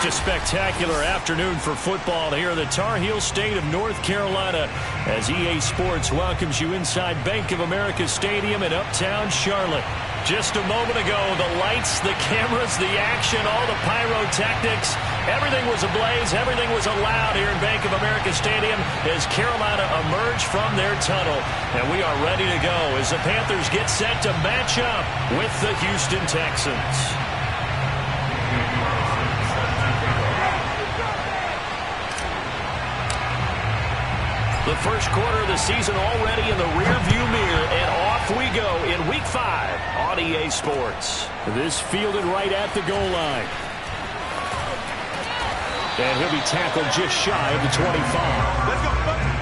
Just a spectacular afternoon for football here in the Tar Heel state of North Carolina as EA Sports welcomes you inside Bank of America Stadium in uptown Charlotte. Just a moment ago, the lights, the cameras, the action, all the pyrotechnics, everything was ablaze, everything was allowed here in Bank of America Stadium as Carolina emerged from their tunnel. And we are ready to go as the Panthers get set to match up with the Houston Texans. The first quarter of the season already in the rearview mirror, and off we go in Week 5 on EA Sports. This fielded right at the goal line. And he'll be tackled just shy of the 25. Let's go.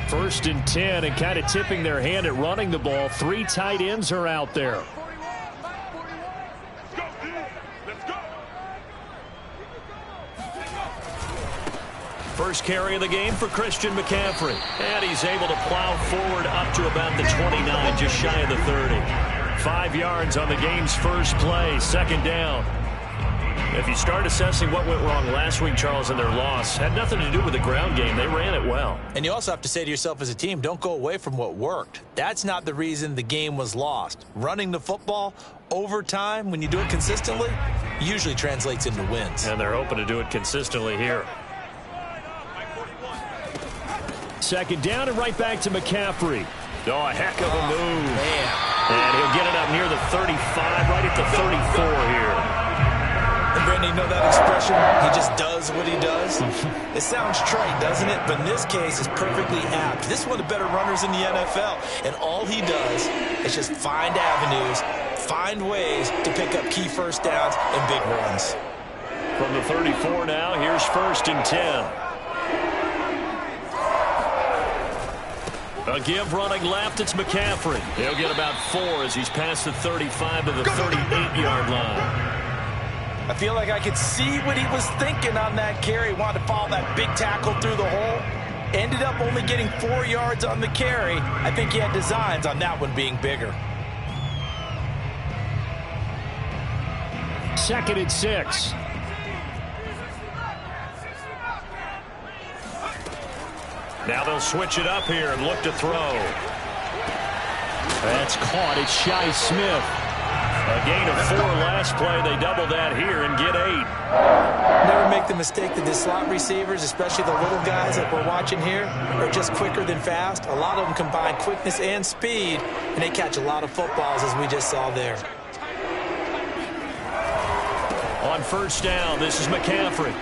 First and 10, and kind of tipping their hand at running the ball. 3 tight ends are out there. First carry of the game for Christian McCaffrey. And he's able to plow forward up to about the 29, just shy of the 30. 5 yards on the game's first play, second down. If you start assessing what went wrong last week, Charles, in their loss, had nothing to do with the ground game. They ran it well. And you also have to say to yourself as a team, don't go away from what worked. That's not the reason the game was lost. Running the football over time, when you do it consistently, usually translates into wins. And they're hoping to do it consistently here. Second down and right back to McCaffrey. Oh, a heck of a move. Man. And he'll get it up near the 35, right at the 34 here. And Brandon, you know that expression? He just does what he does. It sounds trite, doesn't it? But in this case, it's perfectly apt. This is one of the better runners in the NFL. And all he does is just find avenues, find ways to pick up key first downs and big runs. From the 34 now, here's first and 10. A give running left, it's McCaffrey. He'll get about 4 as he's past the 35 to the 38-yard line. I feel like I could see what he was thinking on that carry. Wanted to follow that big tackle through the hole. Ended up only getting 4 yards on the carry. I think he had designs on that one being bigger. Second and 6. Now they'll switch it up here and look to throw. That's caught. It's Shi Smith. A gain of 4 last play. They double that here and get 8. Never make the mistake that the slot receivers, especially the little guys that we're watching here, are just quicker than fast. A lot of them combine quickness and speed, and they catch a lot of footballs, as we just saw there. On first down, this is McCaffrey.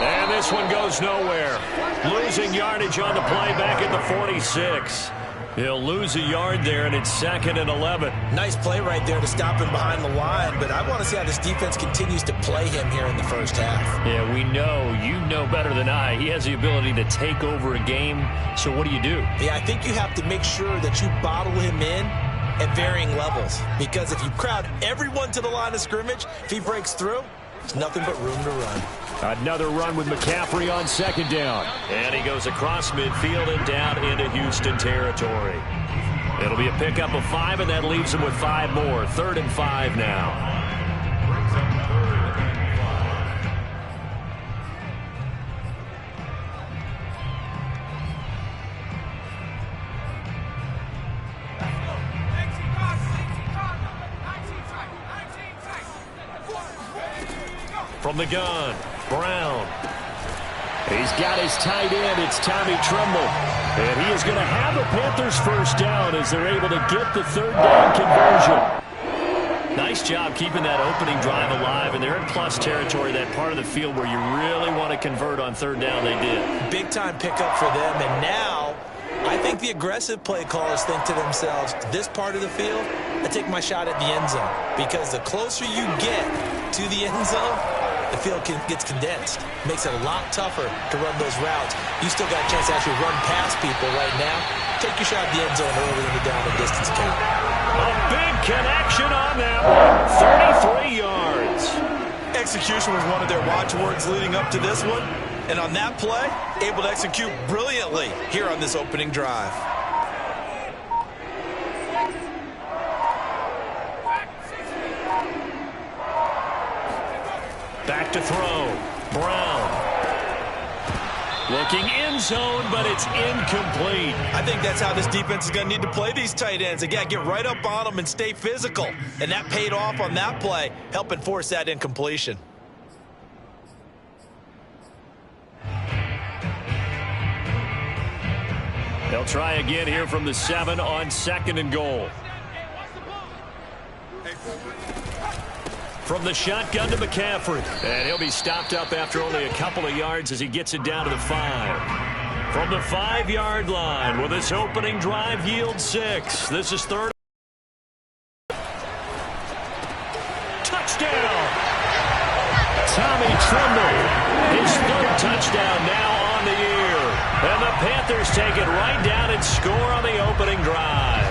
And this one goes nowhere. Losing yardage on the play back at the 46. He'll lose a yard there, and it's second and 11. Nice play right there to stop him behind the line, but I want to see how this defense continues to play him here in the first half. Yeah, we know. You know better than I. He has the ability to take over a game, so what do you do? Yeah, I think you have to make sure that you bottle him in at varying levels, because if you crowd everyone to the line of scrimmage, if he breaks through, there's nothing but room to run. Another run with McCaffrey on second down. And he goes across midfield and down into Houston territory. It'll be a pickup of 5, and that leaves him with 5 more. 3rd and 5 now. From the gun, Brown. He's got his tight end. It's Tommy Tremble. And he is going to have the Panthers first down as they're able to get the 3rd down conversion. Nice job keeping that opening drive alive, and they're in plus territory, that part of the field where you really want to convert on 3rd down. They did. Big-time pickup for them, and now I think the aggressive play callers think to themselves, this part of the field, I take my shot at the end zone, because the closer you get to the end zone, the field gets condensed. Makes it a lot tougher to run those routes. You still got a chance to actually run past people right now. Take your shot at the end zone early in the down and distance count. A big connection on that one. 33 yards. Execution Execution was one of their watchwords leading up to this one. And on that play, able to execute brilliantly here on this opening drive. Back to throw. Brown. Looking end zone, but it's incomplete. I think that's how this defense is going to need to play these tight ends. Again, get right up on them and stay physical. And that paid off on that play, helping force that incompletion. They'll try again here from the 7 on 2nd and goal. From the shotgun to McCaffrey. And he'll be stopped up after only a couple of yards as he gets it down to the 5. From the 5-yard line, will this opening drive yield 6? This is 3rd. Touchdown! Tommy Tremble, his 3rd touchdown now on the year. And the Panthers take it right down and score on the opening drive.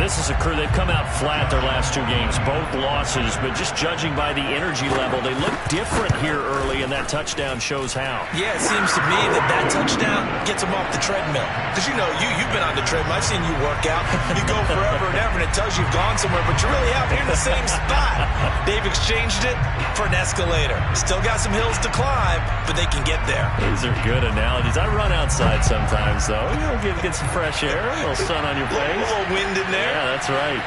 This is a crew, they've come out flat their last 2 games, both losses, but just judging by the energy level, they look different here early, and that touchdown shows how. Yeah, it seems to me that touchdown gets them off the treadmill. Because, you know, you've been on the treadmill. I've seen you work out. You go forever and ever, and it tells you you've gone somewhere, but you really haven't in the same spot. They've exchanged it for an escalator. Still got some hills to climb, but they can get there. These are good analogies. I run outside sometimes, though. You know, get some fresh air, a little sun on your face. A little wind in there. Yeah, that's right.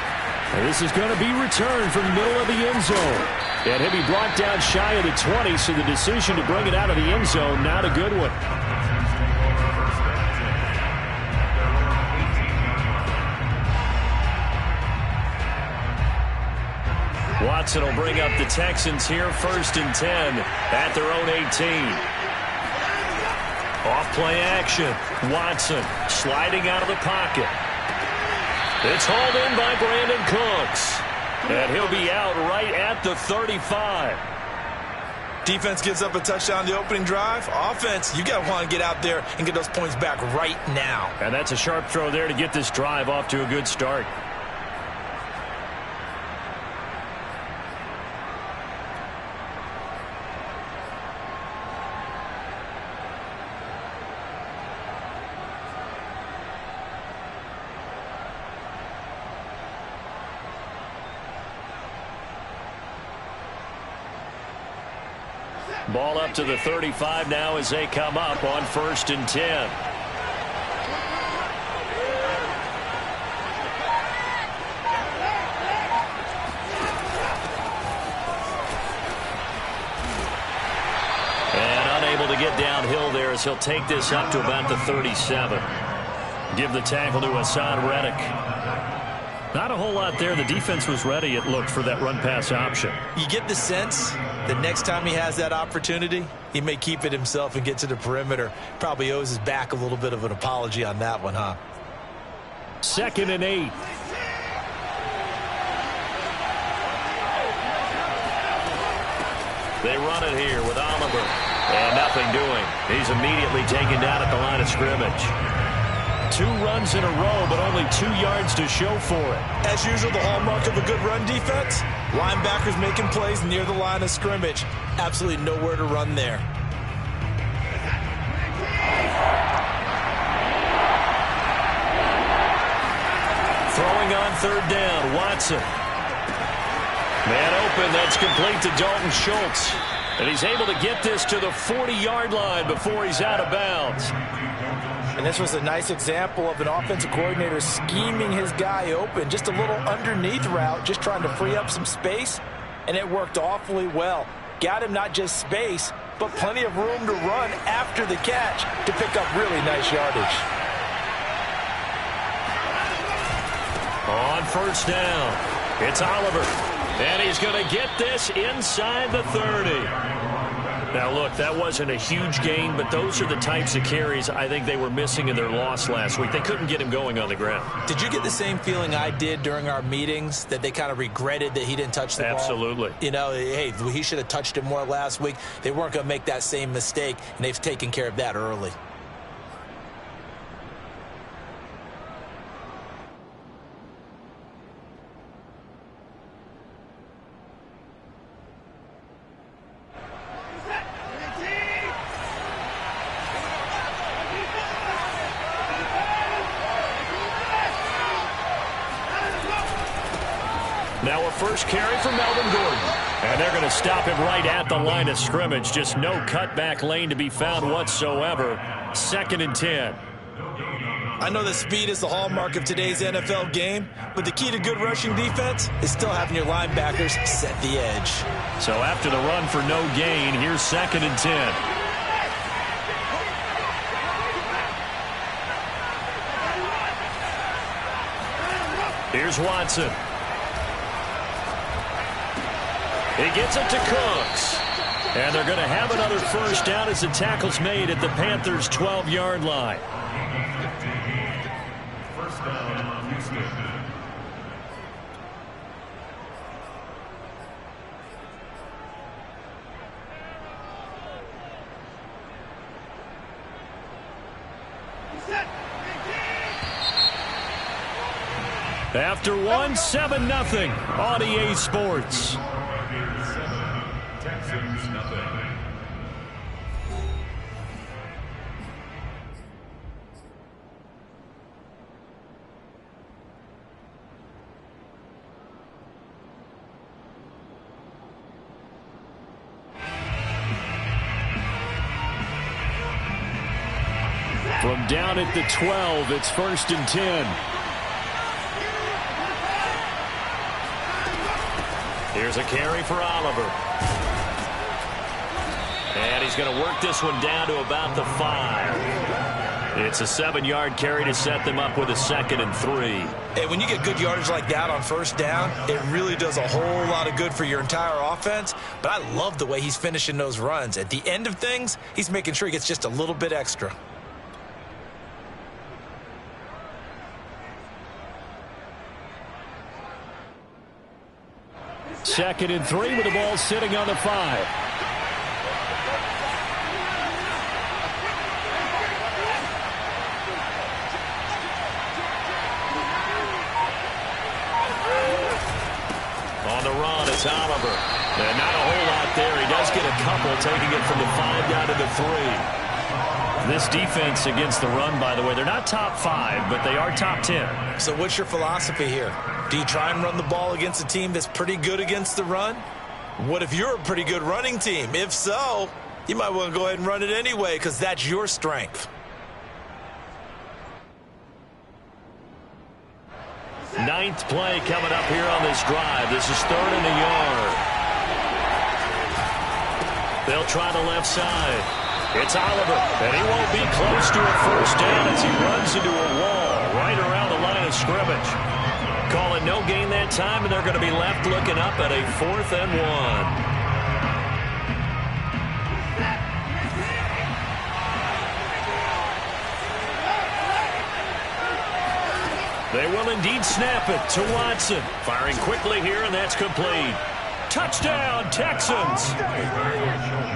And this is going to be returned from the middle of the end zone. And he'll be brought down shy of the 20, so the decision to bring it out of the end zone, not a good one. Watson will bring up the Texans here, 1st and 10 at their own 18. Off-play action. Watson sliding out of the pocket. It's hauled in by Brandon Cooks. And he'll be out right at the 35. Defense gives up a touchdown the opening drive. Offense, you got to want to get out there and get those points back right now. And that's a sharp throw there to get this drive off to a good start. Ball up to the 35 now as they come up on 1st and 10. And unable to get downhill there as he'll take this up to about the 37. Give the tackle to Hassan Reddick. Not a whole lot there. The defense was ready, it looked, for that run-pass option. You get the sense that next time he has that opportunity, he may keep it himself and get to the perimeter. Probably owes his back a little bit of an apology on that one, huh? 2nd and 8. They run it here with Oliver. And nothing doing. He's immediately taken down at the line of scrimmage. 2 runs in a row, but only 2 yards to show for it. As usual, the hallmark of a good run defense, linebackers making plays near the line of scrimmage. Absolutely nowhere to run there. Throwing on 3rd down, Watson. Man open, that's complete to Dalton Schultz. And he's able to get this to the 40-yard line before he's out of bounds. And this was a nice example of an offensive coordinator scheming his guy open. Just a little underneath route, just trying to free up some space. And it worked awfully well. Got him not just space, but plenty of room to run after the catch to pick up really nice yardage. On 1st down, it's Oliver. And he's going to get this inside the 30. Now, look, that wasn't a huge gain, but those are the types of carries I think they were missing in their loss last week. They couldn't get him going on the ground. Did you get the same feeling I did during our meetings, that they kind of regretted that he didn't touch the ball? Absolutely. You know, hey, he should have touched it more last week. They weren't going to make that same mistake, and they've taken care of that early. first carry for Melvin Gordon. And they're going to stop him right at the line of scrimmage. Just no cutback lane to be found whatsoever. 2nd and 10. I know that speed is the hallmark of today's NFL game, but the key to good rushing defense is still having your linebackers set the edge. So after the run for no gain, here's 2nd and 10. Here's Watson. He gets it to Cooks. And they're going to have another first down as the tackle's made at the Panthers' 12-yard line. First down, Houston. After one, 7-0 on EA Sports. Texans, nothing. From down at the 12, it's 1st and 10. Here's a carry for Oliver. And he's going to work this one down to about the 5. It's a 7-yard carry to set them up with a 2nd and 3. Hey, when you get good yardage like that on first down, it really does a whole lot of good for your entire offense. But I love the way he's finishing those runs. At the end of things, he's making sure he gets just a little bit extra. Second and 3 with the ball sitting on the 5. On the run, it's Oliver. And not a whole lot there. He does get a couple, taking it from the 5 down to the 3. This defense against the run, by the way, they're not top 5, but they are top 10. So what's your philosophy here? Do you try and run the ball against a team that's pretty good against the run? What if you're a pretty good running team? If so, you might want to go ahead and run it anyway because that's your strength. Ninth play coming up here on this drive. This is 3rd and a yard. They'll try the left side. It's Oliver, and he won't be close to a first down as he runs into a wall right around the line of scrimmage. Call it no gain that time, and they're going to be left looking up at a 4th and 1. They will indeed snap it to Watson. Firing quickly here, and that's complete. Touchdown, Texans.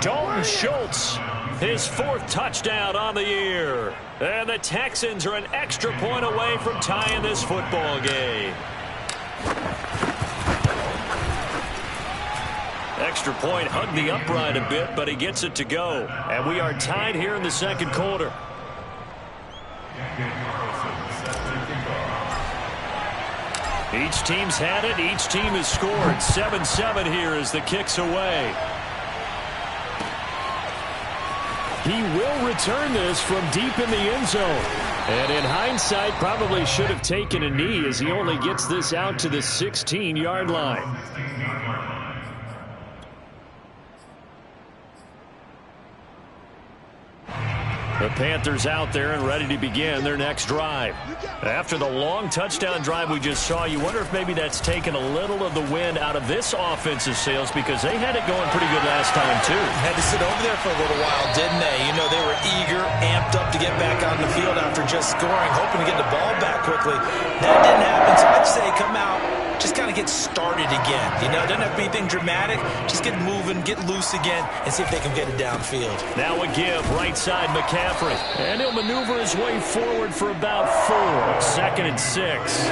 Dalton Schultz, his 4th touchdown on the year. And the Texans are an extra point away from tying this football game. Extra point hugged the upright a bit, but he gets it to go. And we are tied here in the 2nd quarter. Each team's had it. Each team has scored. 7-7 here as the kick's away. He will return this from deep in the end zone. And in hindsight, probably should have taken a knee as he only gets this out to the 16-yard line. The Panthers out there and ready to begin their next drive. After the long touchdown drive we just saw, you wonder if maybe that's taken a little of the wind out of this offensive sails because they had it going pretty good last time, too. Had to sit over there for a little while, didn't they? You know, they were eager, amped up to get back on the field after just scoring, hoping to get the ball back quickly. That didn't happen, so I'd say come out, just kind of get started again. You know, doesn't have to be anything dramatic. Just get moving, get loose again, and see if they can get it downfield. Now a give, right side McCaffrey. And he'll maneuver his way forward for about 4. 2nd and 6.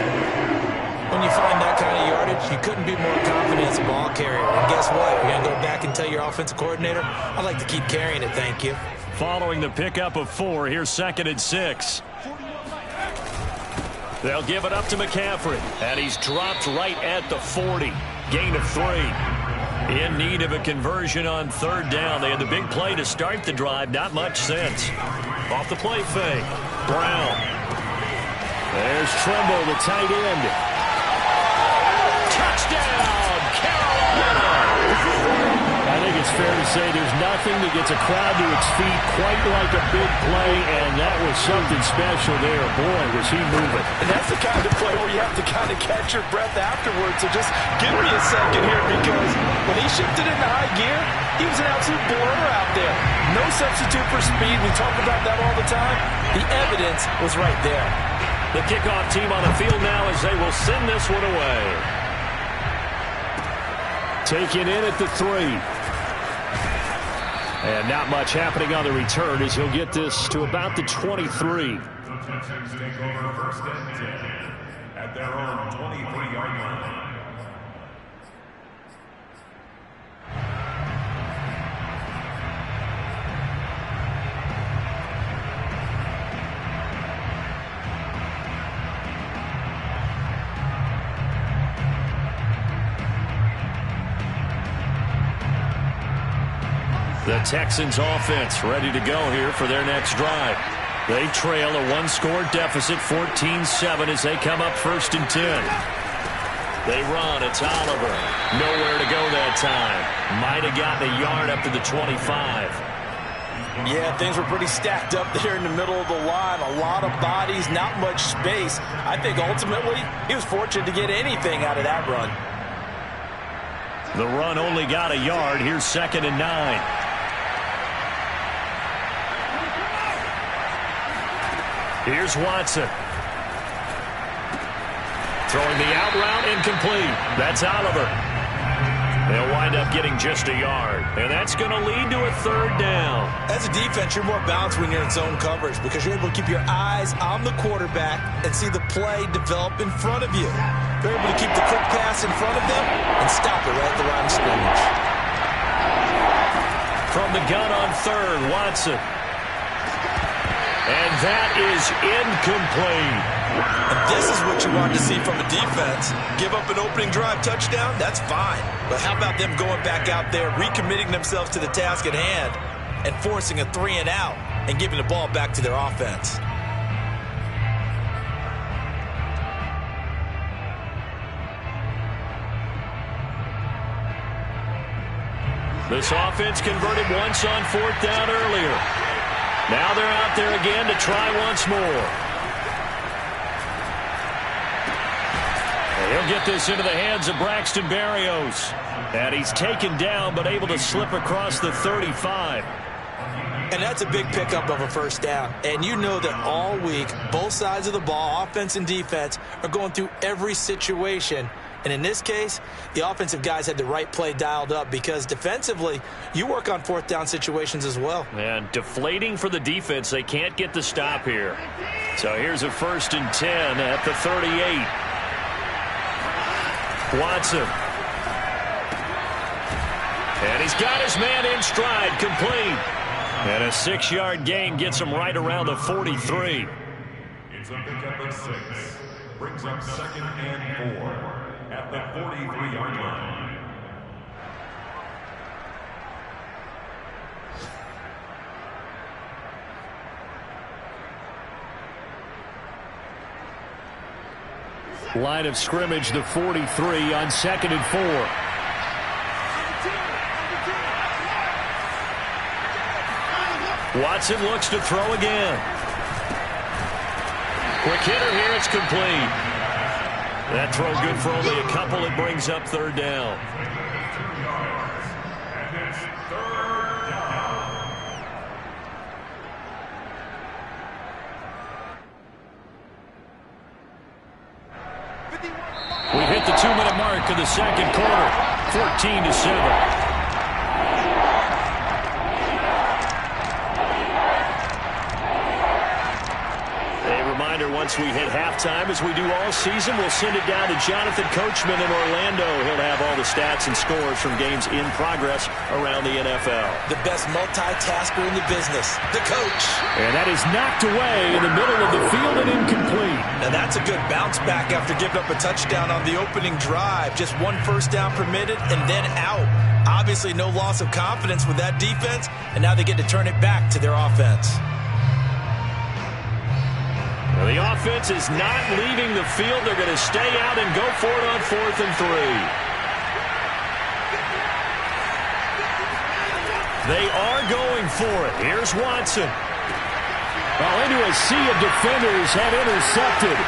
When you find that kind of yardage, you couldn't be more confident as a ball carrier. And guess what? You're going to go back and tell your offensive coordinator, I'd like to keep carrying it, thank you. Following the pickup of 4, here's 2nd and 6. They'll give it up to McCaffrey, and he's dropped right at the 40. Gain of 3. In need of a conversion on third down. They had the big play to start the drive. Not much sense. Off the play fake. Brown. There's Trimble, the tight end. Touchdown, Carolina! I think it's fair to say there's nothing that gets a crowd to its feet quite like a big play, and that was something special there. Boy, was he moving. And that's the kind of play where you have to kind of catch your breath afterwards. So just give me a second here, because when he shifted into high gear, he was an absolute blur out there. No substitute for speed. We talk about that all the time. The evidence was right there. The kickoff team on the field now as they will send this one away. Taken in at the 3. And not much happening on the return as he'll get this to about the 23. The Texans take over first and 10 at their own 23-yard line. The Texans offense ready to go here for their next drive. They trail a one-score deficit, 14-7, as they come up 1st and 10. They run. It's Oliver. Nowhere to go that time. Might have gotten a yard up to the 25. Yeah, things were pretty stacked up there in the middle of the line. A lot of bodies, not much space. I think ultimately he was fortunate to get anything out of that run. The run only got a yard. Here's 2nd and 9. Here's Watson. Throwing the out route, incomplete. That's Oliver. They'll wind up getting just a yard. And that's going to lead to a 3rd down. As a defense, you're more balanced when you're in zone coverage because you're able to keep your eyes on the quarterback and see the play develop in front of you. You're able to keep the quick pass in front of them and stop it right at the line of scrimmage. From the gun on 3rd, Watson. And that is incomplete. And this is what you want to see from a defense. Give up an opening drive touchdown, that's fine. But how about them going back out there, recommitting themselves to the task at hand, and forcing a 3 and out, and giving the ball back to their offense. This offense converted once on 4th down earlier. Now they're out there again to try once more. He'll get this into the hands of Braxton Berrios. And he's taken down but able to slip across the 35. And that's a big pickup of a 1st down. And you know that all week, both sides of the ball, offense and defense, are going through every situation. And in this case, the offensive guys had the right play dialed up because defensively, you work on 4th down situations as well. And deflating for the defense. They can't get the stop here. So here's a 1st and 10 at the 38. Watson. And he's got his man in stride, complete. And a 6-yard gain gets him right around the 43. It's a pickup of 6. Brings up 2nd and 4 at the 43-yard line. Line of scrimmage, the 43 on 2nd and 4. Watson looks to throw again. Quick hitter here, it's complete. That throw good for only a couple. It brings up 3rd down. And it's 3rd down. We hit the 2-minute mark of the 2nd quarter, 14-7. once we hit halftime, as we do all season, we'll send it down to Jonathan Coachman in Orlando. He'll have all the stats and scores from games in progress around the NFL. The best multitasker in the business, the coach. And that is knocked away in the middle of the field and incomplete. Now that's a good bounce back after giving up a touchdown on the opening drive. Just one first down permitted and then out. Obviously no loss of confidence with that defense, and now they get to turn it back to their offense. Well, the offense is not leaving the field. They're going to stay out and go for it on 4th and 3. They are going for it. Here's Watson. Well, into a sea of defenders have intercepted.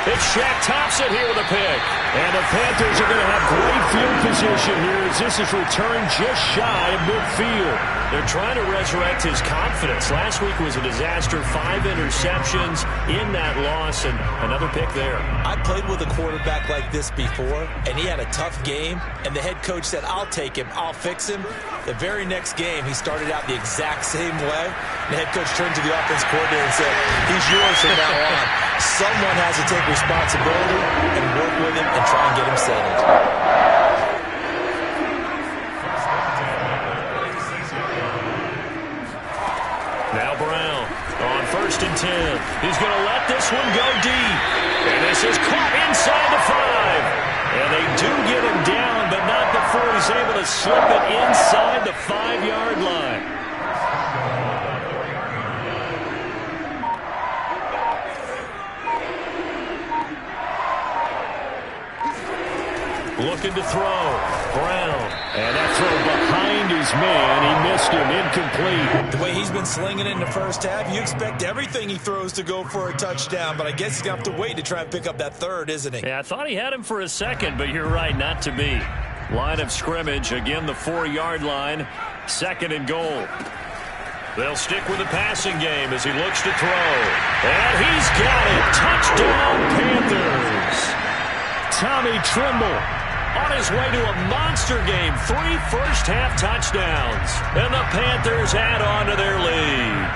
It's Shaq Thompson here with a pick. And the Panthers are going to have great field position here as this is returned just shy of midfield. They're trying to resurrect his confidence. Last week was a disaster. 5 interceptions in that loss, and another pick there. I played with a quarterback like this before, and he had a tough game, and the head coach said, I'll take him, I'll fix him. The very next game, he started out the exact same way. The head coach turned to the offense coordinator and said, he's yours from now on. Someone has to take responsibility and work with him and try and get him settled. Now Brown on 1st and 10. He's going to let this one go deep. And this is caught inside the 5. And they do get him down, but not before he's able to slip it inside the 5-yard line. Looking to throw. Brown. And that throw behind his man. He missed him. Incomplete. The way he's been slinging it in the first half, you expect everything he throws to go for a touchdown, but I guess he's going to have to wait to try and pick up that 3rd, isn't he? Yeah, I thought he had him for a second, but you're right, not to be. Line of scrimmage, again the 4-yard line. 2nd and goal. They'll stick with the passing game as he looks to throw. And he's got it. Touchdown, Panthers. Tommy Tremble on his way to a monster game. 3 first-half touchdowns. And the Panthers add on to their lead.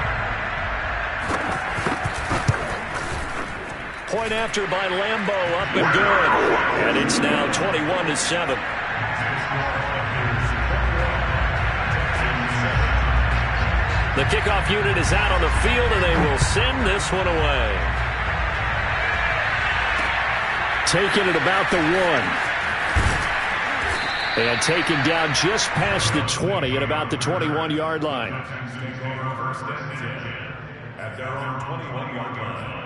Point after by Lambeau, up and good. And it's now 21-7. The kickoff unit is out on the field, and they will send this one away. Taken at about the 1. And taken down just past the 20 at about the 21-yard line. At their own 21-yard line.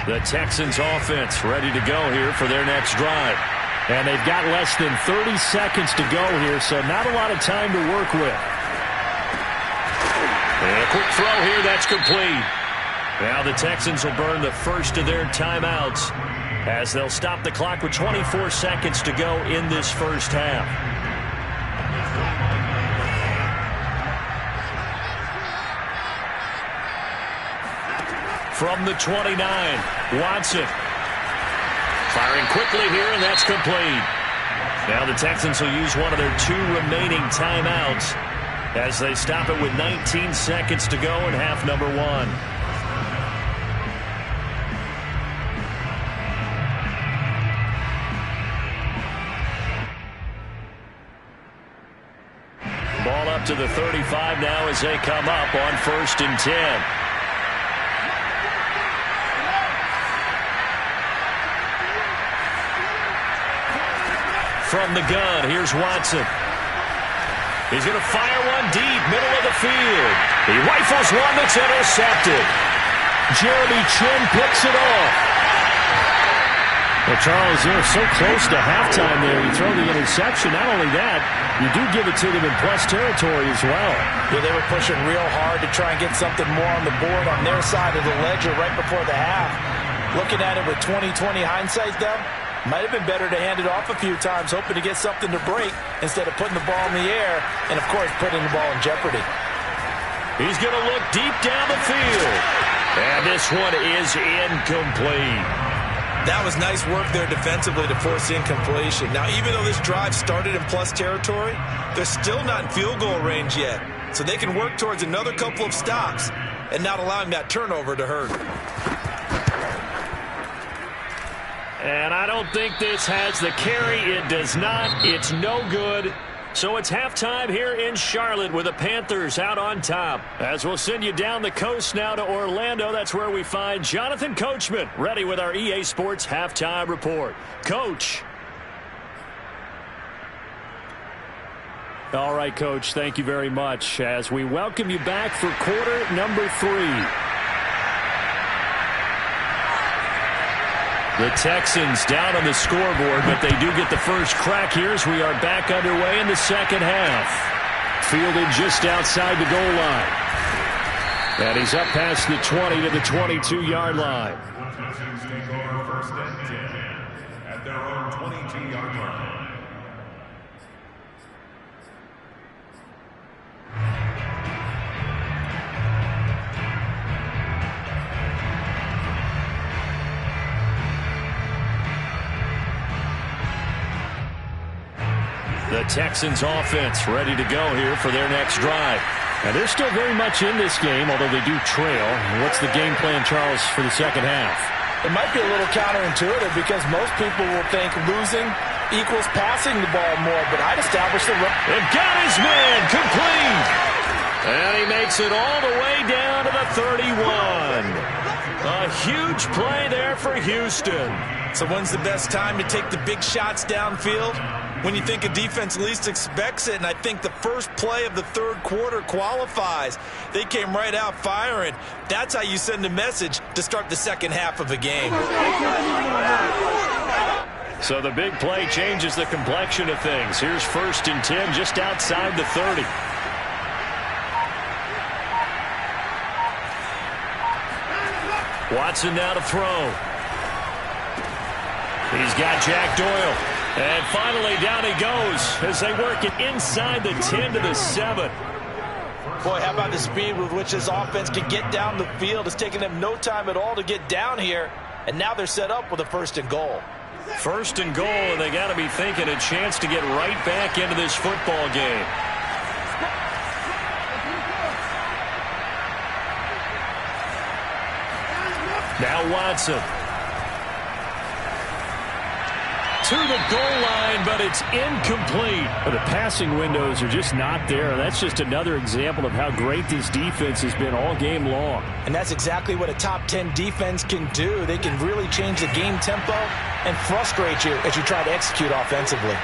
The Texans offense ready to go here for their next drive. And they've got less than 30 seconds to go here, so not a lot of time to work with. And a quick throw here, that's complete. Now the Texans will burn the first of their timeouts as they'll stop the clock with 24 seconds to go in this first half. From the 29, Watson. Firing quickly here, and that's complete. Now the Texans will use one of their 2 remaining timeouts as they stop it with 19 seconds to go in half number 1. Ball up to the 35 now as they come up on 1st and 10. From the gun, here's Watson. He's going to fire one deep, middle of the field. He rifles one that's intercepted. Jeremy Chin picks it off. Well, Charles, they're so close to halftime there. You throw the interception. Not only that, you do give it to them in plus territory as well. Yeah, they were pushing real hard to try and get something more on the board on their side of the ledger right before the half. Looking at it with 20/20 hindsight, though, might have been better to hand it off a few times, hoping to get something to break instead of putting the ball in the air and, of course, putting the ball in jeopardy. He's going to look deep down the field. And this one is incomplete. That was nice work there defensively to force incompletion. Now, even though this drive started in plus territory, they're still not in field goal range yet. So they can work towards another couple of stops and not allowing that turnover to hurt. And I don't think this has the carry. It does not. It's no good. So it's halftime here in Charlotte with the Panthers out on top. As we'll send you down the coast now to Orlando, that's where we find Jonathan Coachman ready with our EA Sports halftime report. Coach. All right, Coach, thank you very much as we welcome you back for quarter number 3. The Texans down on the scoreboard, but they do get the first crack here as we are back underway in the second half. Fielded just outside the goal line. And he's up past the 20 to the 22-yard line. The Texans take over first and 10 at their own 22-yard line. The Texans offense ready to go here for their next drive. And they're still very much in this game, although they do trail. What's the game plan, Charles, for the second half? It might be a little counterintuitive because most people will think losing equals passing the ball more, but I'd establish the run. They've got his man complete. And he makes it all the way down to the 31. A huge play there for Houston. So when's the best time to take the big shots downfield? When you think a defense least expects it, and I think the first play of the third quarter qualifies. They came right out firing. That's how you send a message to start the second half of a game. So the big play changes the complexion of things. Here's first and 10 just outside the 30. Watson now to throw. He's got Jack Doyle. And finally, down he goes as they work it inside the 10 to the 7. Boy, how about the speed with which this offense can get down the field? It's taken them no time at all to get down here. And now they're set up with a first and goal. First and goal, and they got to be thinking a chance to get right back into this football game. Now Watson. To the goal line, but it's incomplete. But the passing windows are just not there. That's just another example of how great this defense has been all game long. And that's exactly what a top 10 defense can do. They can really change the game tempo and frustrate you as you try to execute offensively.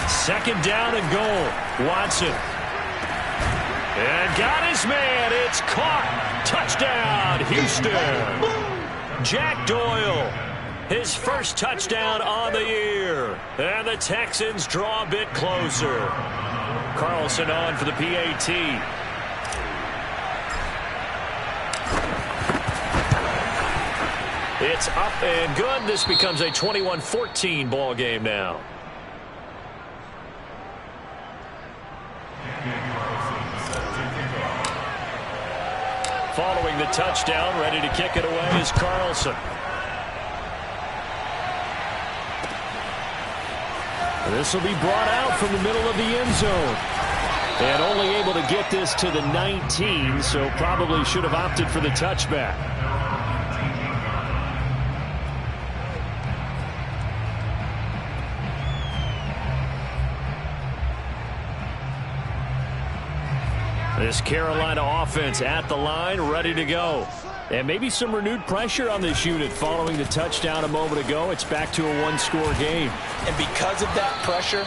Second down and goal. Watson. And got his man. It's caught. Touchdown, Houston. Jack Doyle. His first touchdown on the year. And the Texans draw a bit closer. Carlson on for the PAT. It's up and good. This becomes a 21-14 ball game now. Following the touchdown, ready to kick it away is Carlson. This will be brought out from the middle of the end zone. And only able to get this to the 19, so probably should have opted for the touchback. This Carolina offense at the line, ready to go. And maybe some renewed pressure on this unit following the touchdown a moment ago. It's back to a one-score game. And because of that pressure,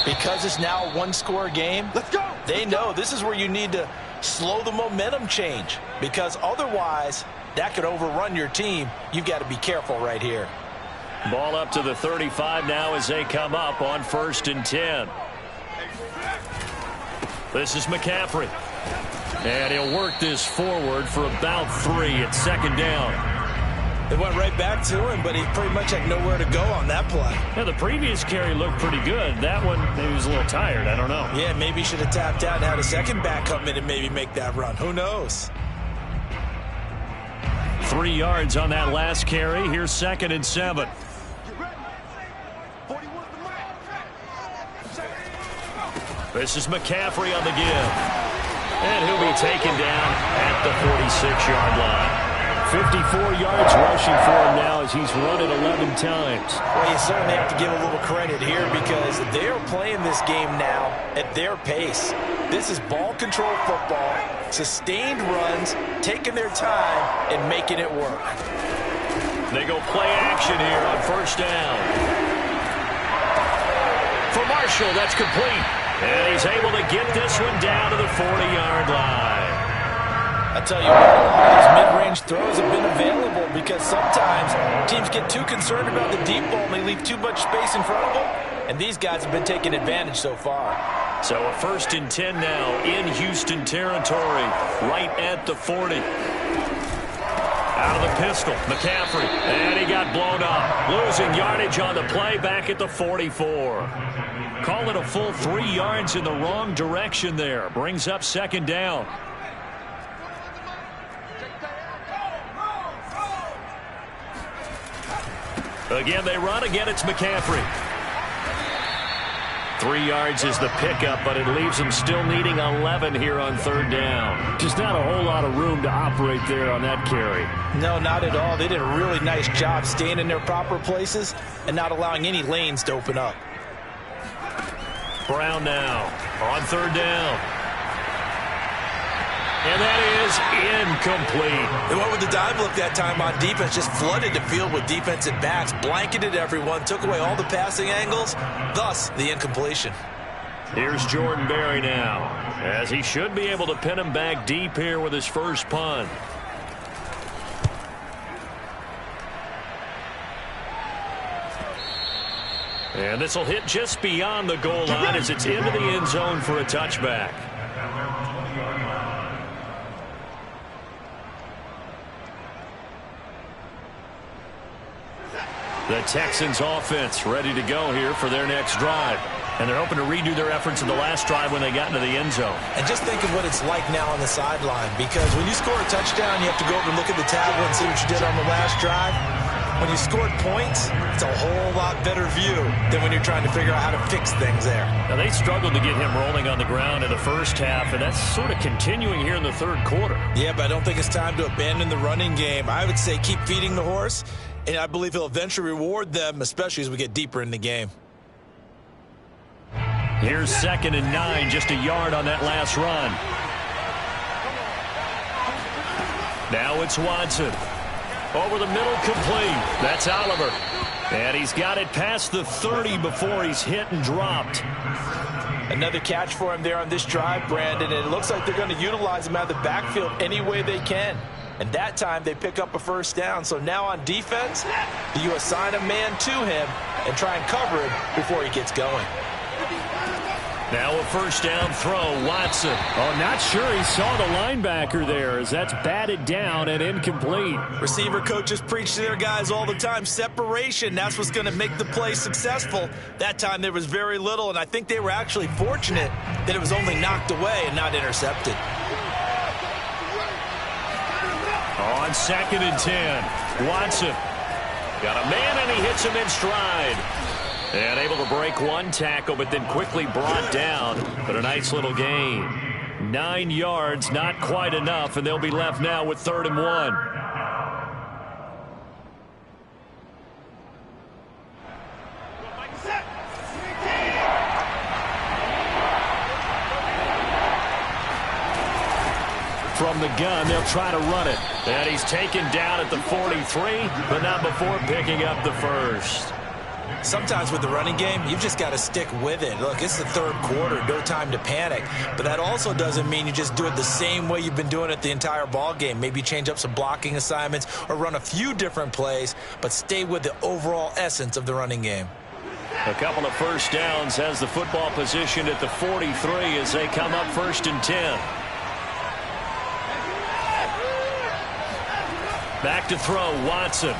because it's now a one-score game, let's go. They know this is where you need to slow the momentum change, because otherwise that could overrun your team. You've got to be careful right here. Ball up to the 35 now as they come up on first and 10. This is McCaffrey. And he'll work this forward for about 3 at second down. It went right back to him, but he pretty much had nowhere to go on that play. Now, the previous carry looked pretty good. That one, he was a little tired. I don't know. Yeah, maybe he should have tapped out and had a second back come in and maybe make that run. Who knows? 3 yards on that last carry. Here's 2nd and 7. This is McCaffrey on the give. And he'll be taken down at the 46-yard line. 54 yards rushing for him now as he's run it 11 times. Well, you certainly have to give a little credit here because they're playing this game now at their pace. This is ball control football, sustained runs, taking their time, and making it work. They go play action here on 1st down. For Marshall, that's complete. And he's able to get this one down to the 40-yard line. I tell you what, a lot of these mid-range throws have been available because sometimes teams get too concerned about the deep ball and they leave too much space in front of them, and these guys have been taking advantage so far. So a 1st and 10 now in Houston territory, right at the 40. Out of the pistol, McCaffrey, and he got blown up. Losing yardage on the play back at the 44. Call it a full 3 yards in the wrong direction there. Brings up 2nd down. Again, they run. Again, it's McCaffrey. 3 yards is the pickup, but it leaves them still needing 11 here on 3rd down. Just not a whole lot of room to operate there on that carry. No, not at all. They did a really nice job staying in their proper places and not allowing any lanes to open up. Brown now on 3rd down. And that is incomplete. They went with the dive look that time on defense, just flooded the field with defensive backs, blanketed everyone, took away all the passing angles, thus the incompletion. Here's Jordan Berry now, as he should be able to pin him back deep here with his first punt. And this will hit just beyond the goal line as it's into the end zone for a touchback. The Texans offense ready to go here for their next drive. And they're hoping to redo their efforts in the last drive when they got into the end zone. And just think of what it's like now on the sideline, because when you score a touchdown, you have to go over and look at the tablet and see what you did on the last drive. When you scored points, it's a whole lot better view than when you're trying to figure out how to fix things there. Now, they struggled to get him rolling on the ground in the first half, and that's sort of continuing here in the 3rd quarter. Yeah, but I don't think it's time to abandon the running game. I would say keep feeding the horse, and I believe he'll eventually reward them, especially as we get deeper in the game. Here's 2nd and 9, just a yard on that last run. Now it's Watson. Over the middle, complete. That's Oliver. And he's got it past the 30 before he's hit and dropped. Another catch for him there on this drive, Brandon, and it looks like they're going to utilize him out of the backfield any way they can. And that time they pick up a 1st down. So now on defense, you assign a man to him and try and cover him before he gets going. Now a 1st down throw, Watson. Oh, not sure he saw the linebacker there as that's batted down and incomplete. Receiver coaches preach to their guys all the time. Separation, that's what's going to make the play successful. That time there was very little, and I think they were actually fortunate that it was only knocked away and not intercepted. On 2nd and 10, Watson got a man and he hits him in stride. And able to break one tackle, but then quickly brought down. But a nice little gain. 9 yards, not quite enough, and they'll be left now with 3rd and 1. From the gun, they'll try to run it. And he's taken down at the 43, but not before picking up the 1st. Sometimes with the running game, you've just got to stick with it. Look, it's the 3rd quarter, no time to panic. But that also doesn't mean you just do it the same way you've been doing it the entire ball game. Maybe change up some blocking assignments or run a few different plays, but stay with the overall essence of the running game. A couple of 1st downs has the football positioned at the 43 as they come up 1st and 10. Back to throw, Watson.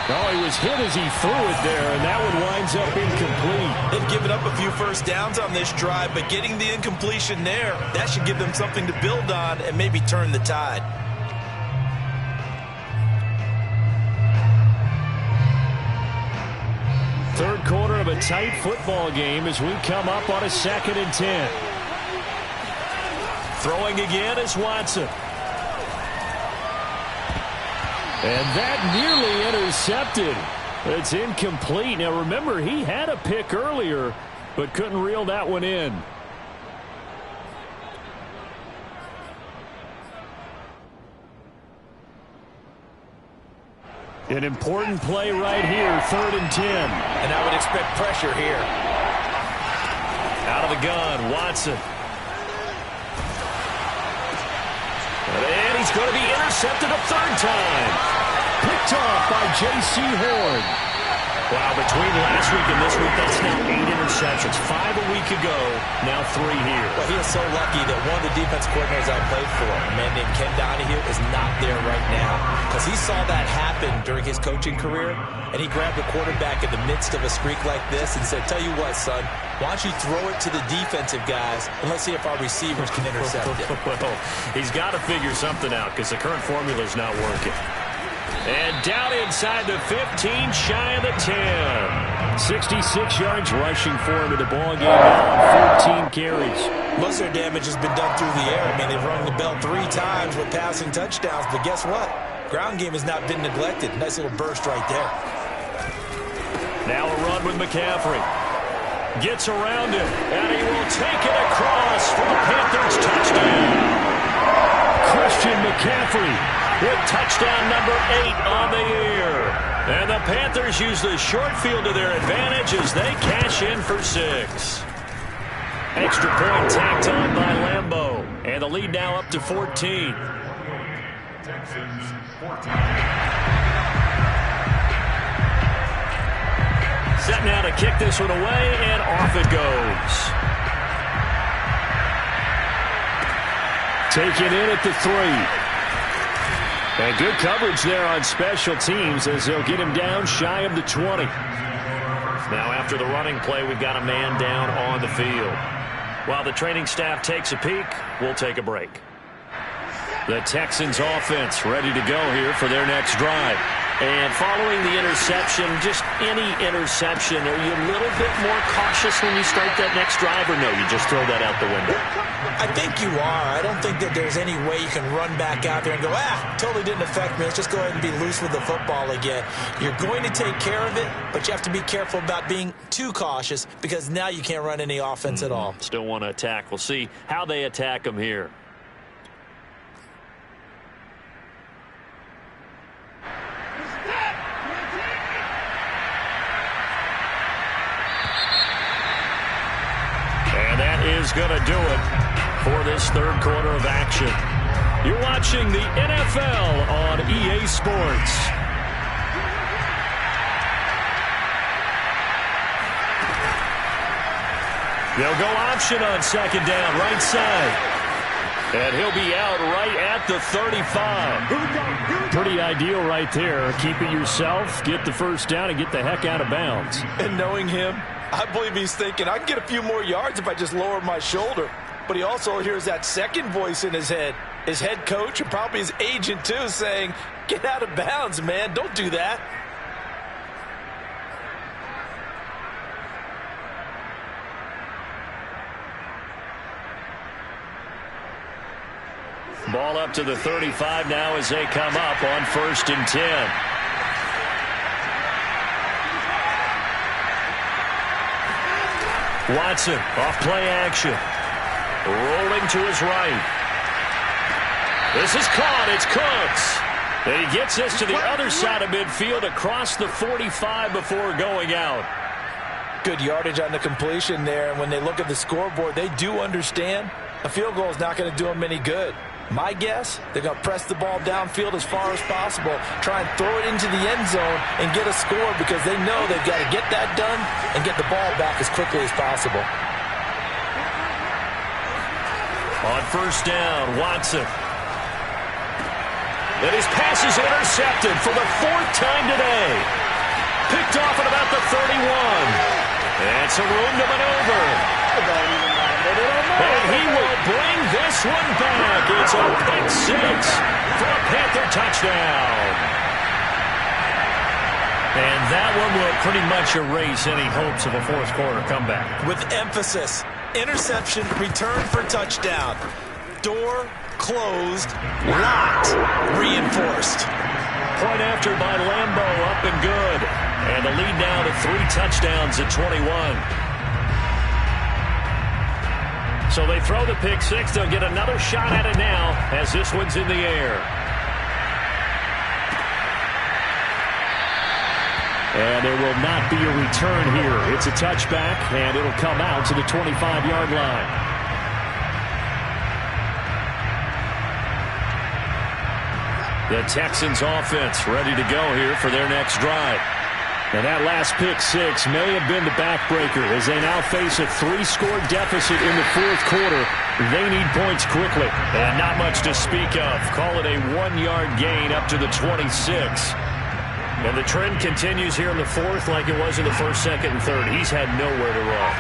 Oh, he was hit as he threw it there, and that one winds up incomplete. They've given up a few 1st downs on this drive, but getting the incompletion there, that should give them something to build on and maybe turn the tide. Third quarter of a tight football game as we come up on a 2nd and 10. Throwing again is Watson. And that nearly intercepted. It's incomplete. Now remember, he had a pick earlier, but couldn't reel that one in. An important play right here, 3rd and 10. And I would expect pressure here. Out of the gun, Watson. And he's going to be intercepted a 3rd time. Picked off by J.C. Horn. Wow, between last week and this week, that's now 8 interceptions. 5 a week ago, now 3 here. Well, he is so lucky that one of the defense coordinators I played for, a man named Ken Donahue, is not there right now. Because he saw that happen during his coaching career, and he grabbed the quarterback in the midst of a streak like this and said, tell you what, son, why don't you throw it to the defensive guys, and let's see if our receivers can intercept it. Well, he's got to figure something out because the current formula is not working. And down inside the 15, shy of the 10. 66 yards rushing for him in the ballgame now, 14 carries. Most of their damage has been done through the air. I mean, they've rung the bell 3 times with passing touchdowns, but guess what? Ground game has not been neglected. Nice little burst right there. Now a run with McCaffrey. Gets around it, and he will take it across for the Panthers touchdown. Christian McCaffrey with touchdown number 8 on the year. And the Panthers use the short field to their advantage as they cash in for 6. Extra point tacked on by Lambeau. And the lead now up to 14. Texans 14. Set now to kick this one away, and off it goes. Taken in at the 3. And good coverage there on special teams as they'll get him down shy of the 20. Now after the running play, we've got a man down on the field. While the training staff takes a peek, we'll take a break. The Texans offense ready to go here for their next drive. And following the interception, just any interception, are you a little bit more cautious when you start that next drive, or no, you just throw that out the window? I think you are. I don't think that there's any way you can run back out there and go, totally didn't affect me. Let's just go ahead and be loose with the football again. You're going to take care of it, but you have to be careful about being too cautious because now you can't run any offense at all. Still want to attack. We'll see how they attack them here. And that is going to do it for this third quarter of action. You're watching the NFL on EA Sports. They'll go option on 2nd down, right side. And he'll be out right at the 35. Pretty ideal right there. Keep it yourself, get the first down, and get the heck out of bounds. And knowing him, I believe he's thinking, I can get a few more yards if I just lower my shoulder. But he also hears that second voice in his head, his head coach and probably his agent too, saying, get out of bounds, man. Don't do that. Ball up to the 35 now as they come up on 1st and 10. Watson off play action. Rolling to his right. This is caught. It's Cooks. And he gets this to the other side of midfield across the 45 before going out. Good yardage on the completion there. And when they look at the scoreboard, they do understand a field goal is not going to do them any good. My guess, they're going to press the ball downfield as far as possible, try and throw it into the end zone and get a score because they know they've got to get that done and get the ball back as quickly as possible. On 1st down, Watson. And his pass is intercepted for the 4th time today. Picked off at about the 31. And some room to maneuver. And he will bring this one back. It's a pick 6 for a Panther touchdown. And that one will pretty much erase any hopes of a fourth quarter comeback. With emphasis, interception, return for touchdown. Door closed, locked, reinforced. Point after by Lambeau, up and good. And the lead now to 3 touchdowns at 21. So they throw the pick six. They'll get another shot at it now as this one's in the air. And there will not be a return here. It's a touchback, and it'll come out to the 25-yard line. The Texans offense ready to go here for their next drive. And that last pick six may have been the backbreaker as they now face a 3-score deficit in the fourth quarter. They need points quickly. And not much to speak of. Call it a 1-yard gain up to the 26. And the trend continues here in the fourth like it was in the first, second, and third. He's had nowhere to run.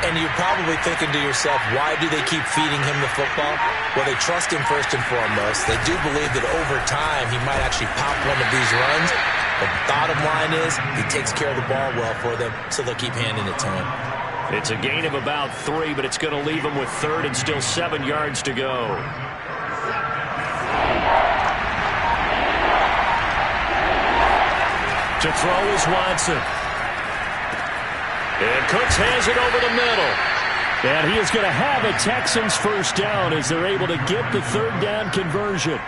And you're probably thinking to yourself, why do they keep feeding him the football? Well, they trust him first and foremost. They do believe that over time he might actually pop one of these runs. But the bottom line is he takes care of the ball well for them, so they'll keep handing it to him. It's a gain of about 3, but it's going to leave him with third and still 7 yards to go. To throw is Watson. And Cooks has it over the middle. And he is going to have a Texans first down as they're able to get the third down conversion.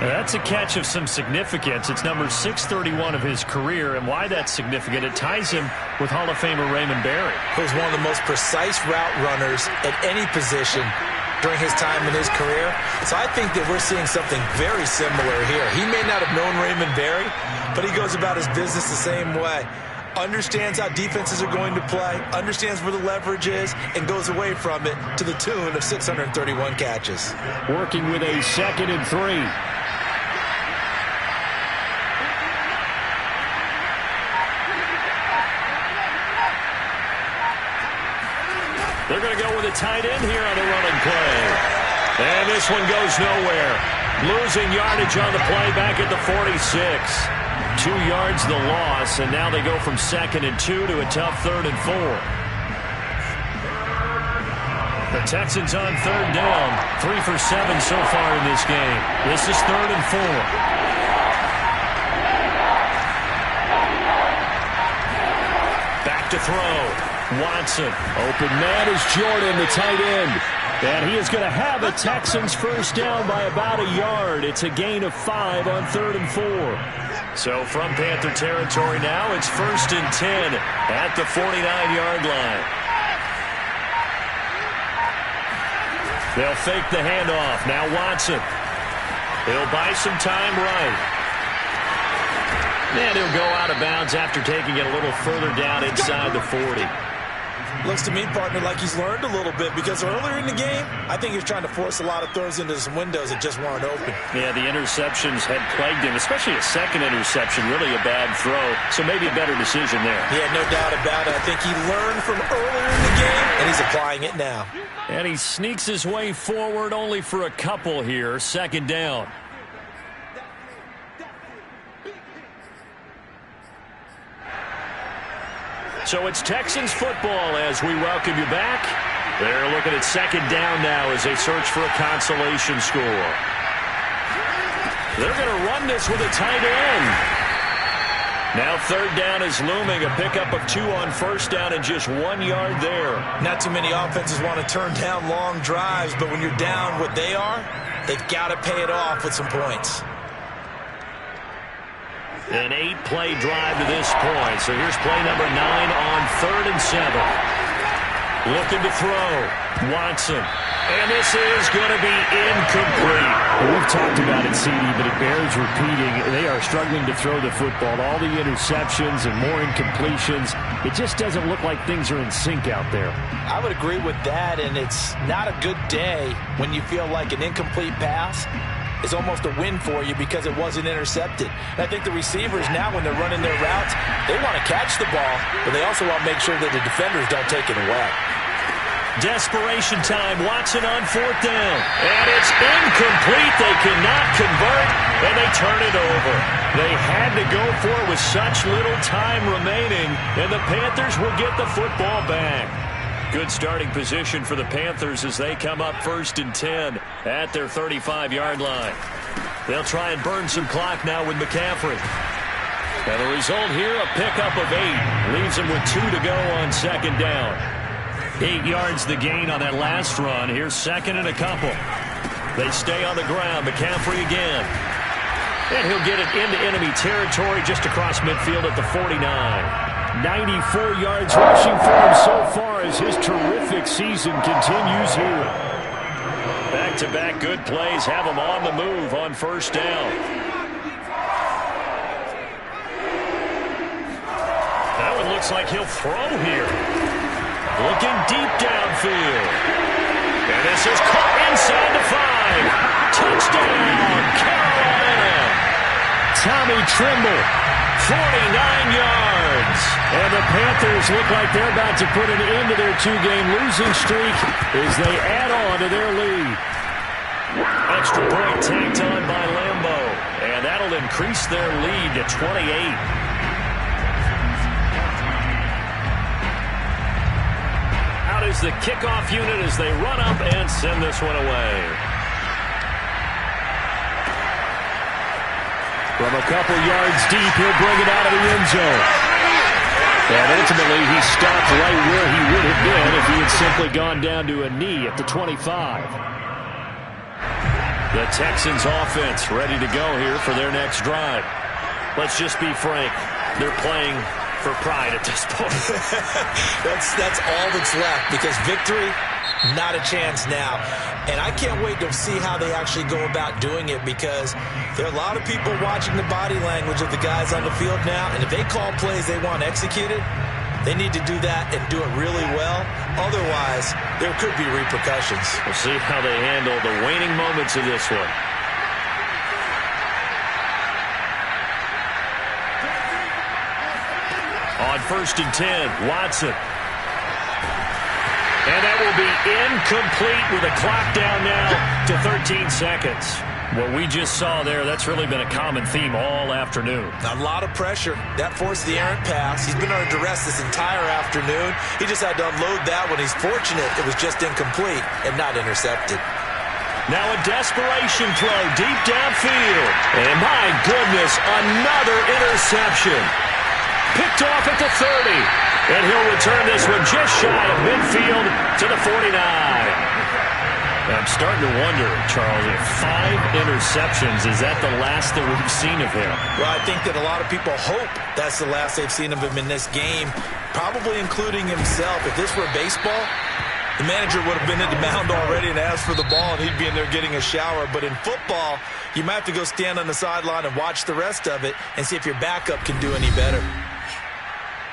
That's a catch of some significance. It's number 631 of his career, and why that's significant, it ties him with Hall of Famer Raymond Berry. He was one of the most precise route runners at any position during his time in his career. So I think that we're seeing something very similar here. He may not have known Raymond Berry, but he goes about his business the same way. Understands how defenses are going to play, understands where the leverage is, and goes away from it to the tune of 631 catches. Working with a 2nd and 3. They're going to go with a tight end here on the running play. And this one goes nowhere. Losing yardage on the play back at the 46. 2 yards the loss, and now they go from 2nd and 2 to a tough 3rd and 4. The Texans on 3rd down. 3 for 7 so far in this game. This is 3rd and 4. Back to throw. Watson. Open man is Jordan, the tight end. And he is going to have a Texans first down by about a yard. It's a gain of 5 on 3rd and 4. So from Panther territory now, it's 1st and 10 at the 49-yard line. They'll fake the handoff. Now Watson. He'll buy some time right. And he'll go out of bounds after taking it a little further down inside the 40. Looks to me, partner, like he's learned a little bit because earlier in the game, I think he was trying to force a lot of throws into some windows that just weren't open. Yeah, the interceptions had plagued him, especially a second interception, really a bad throw. So maybe a better decision there. Yeah, no doubt about it. I think he learned from earlier in the game, and he's applying it now. And he sneaks his way forward only for a couple here. 2nd down. So it's Texans football as we welcome you back. They're looking at 2nd down now as they search for a consolation score. They're going to run this with a tight end. Now 3rd down is looming. A pickup of 2 on 1st down and just 1 yard there. Not too many offenses want to turn down long drives, but when you're down what they are, they've got to pay it off with some points. An 8-play drive to this point. So here's play number 9 on 3rd and 7. Looking to throw. Watson. And this is going to be incomplete. Well, we've talked about it, CD, but it bears repeating. They are struggling to throw the football. All the interceptions and more incompletions. It just doesn't look like things are in sync out there. I would agree with that, and it's not a good day when you feel like an incomplete pass is almost a win for you because it wasn't intercepted. And I think the receivers now, when they're running their routes, they want to catch the ball, but they also want to make sure that the defenders don't take it away. Desperation time. Watson on 4th down. And it's incomplete. They cannot convert. and they turn it over. They had to go for it with such little time remaining, and the Panthers will get the football back. Good starting position for the Panthers as they come up 1st and 10 at their 35-yard line. They'll try and burn some clock now with McCaffrey. And the result here, a pickup of 8. Leaves them with 2 to go on 2nd down. 8 yards the gain on that last run. Here's 2nd and a couple. They stay on the ground. McCaffrey again. And he'll get it into enemy territory just across midfield at the 49. 94 yards rushing for him so far as his terrific season continues here. Back-to-back good plays have him on the move on 1st down. That one looks like he'll throw here. Looking deep downfield. And this is caught inside the 5. Touchdown, Carolina. Tommy Trimble, 49 yards. And the Panthers look like they're about to put an end to their 2-game losing streak as they add on to their lead. Extra point tanked on by Lambo. And that'll increase their lead to 28. Is the kickoff unit as they run up and send this one away. From a couple yards deep, he'll bring it out of the end zone. And ultimately, he stopped right where he would have been if he had simply gone down to a knee at the 25. The Texans offense ready to go here for their next drive. Let's just be frank. They're playing for pride at this point. that's all that's left, because victory, not a chance now. And I can't wait to see how they actually go about doing it, because there are a lot of people watching the body language of the guys on the field now, and if they call plays they want executed, they need to do that and do it really well. Otherwise, there could be repercussions. We'll see how they handle the waning moments of this one. On 1st and 10, Watson. And that will be incomplete with a clock down now to 13 seconds. What we just saw there, that's really been a common theme all afternoon. A lot of pressure. That forced the errant pass. He's been under duress this entire afternoon. He just had to unload that one. He's fortunate it was just incomplete and not intercepted. Now a desperation throw deep downfield. And my goodness, another interception. Picked off at the 30. And he'll return this one just shy of midfield to the 49. I'm starting to wonder, Charles, if 5 interceptions, is that the last that we've seen of him? Well, I think that a lot of people hope that's the last they've seen of him in this game, probably including himself. If this were baseball, the manager would have been at the mound already and asked for the ball, and he'd be in there getting a shower. But in football, you might have to go stand on the sideline and watch the rest of it and see if your backup can do any better.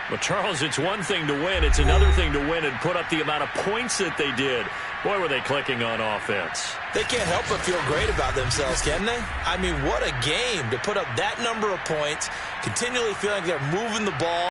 Well, Charles, it's one thing to win. It's another thing to win and put up the amount of points that they did. Boy, were they clicking on offense. They can't help but feel great about themselves, can they? I mean, what a game to put up that number of points, continually feeling like they're moving the ball.